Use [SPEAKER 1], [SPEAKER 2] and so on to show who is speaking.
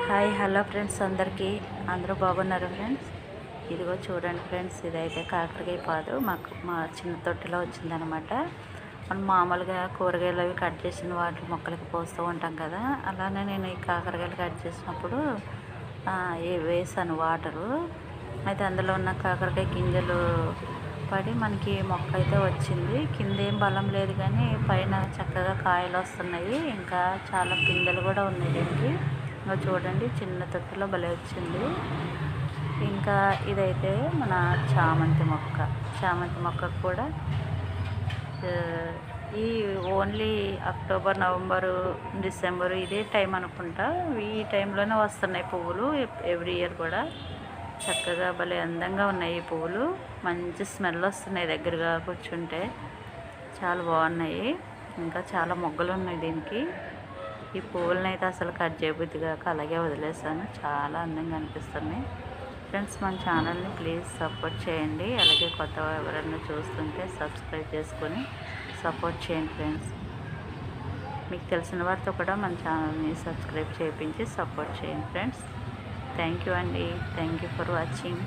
[SPEAKER 1] Hi hello friends, అందరూ బాగున్నారు friends. ఇదిగో చూడండి ఫ్రెండ్స్, ఇదైతే కాకరకాయ పాదు మా చిన్న తొట్టిలో వచ్చిందనమాట. మనం మామూలుగా కూరగాయలు అవి కట్ చేసిన వాటి మొక్కలకి పోస్తూ ఉంటాం కదా, అలానే నేను ఈ కాకరకాయలు కట్ చేసినప్పుడు వేసాను వాటరు. అయితే అందులో ఉన్న కాకరకాయ గింజలు పడి మనకి మొక్క అయితే వచ్చింది. కింద ఏం బలం లేదు కానీ పైన చక్కగా కాయలు వస్తున్నాయి, ఇంకా చాలా పిందెలు కూడా ఉన్నాయి దీనికి. ఇంకా చూడండి, చిన్న తొట్టులో భలే వచ్చింది. ఇంకా ఇదైతే మన చామంతి మొక్కకు కూడా ఈ ఓన్లీ అక్టోబర్, నవంబరు, డిసెంబరు ఇదే టైం అనుకుంటా. ఈ టైంలోనే వస్తున్నాయి పువ్వులు ఎవ్రీ ఇయర్ కూడా. చక్కగా భలే అందంగా ఉన్నాయి ఈ పువ్వులు, మంచి స్మెల్ వస్తున్నాయి దగ్గరగా కూర్చుంటే, చాలా బాగున్నాయి. ఇంకా చాలా మొగ్గలు ఉన్నాయి దీనికి. ఈ పువ్వులను అయితే అసలు కట్ చేయబుద్దిగా అలాగే వదిలేసాను, చాలా అందంగా అనిపిస్తున్నాయి. ఫ్రెండ్స్, మన ఛానల్ని ప్లీజ్ సపోర్ట్ చేయండి. అలాగే కొత్త ఎవరైనా చూస్తుంటే సబ్స్క్రైబ్ చేసుకొని సపోర్ట్ చేయండి ఫ్రెండ్స్. మీకు తెలిసిన వారితో కూడా మన ఛానల్ని సబ్స్క్రైబ్ చేయించి సపోర్ట్ చేయండి ఫ్రెండ్స్. థ్యాంక్ యూ అండి. Thank you for watching.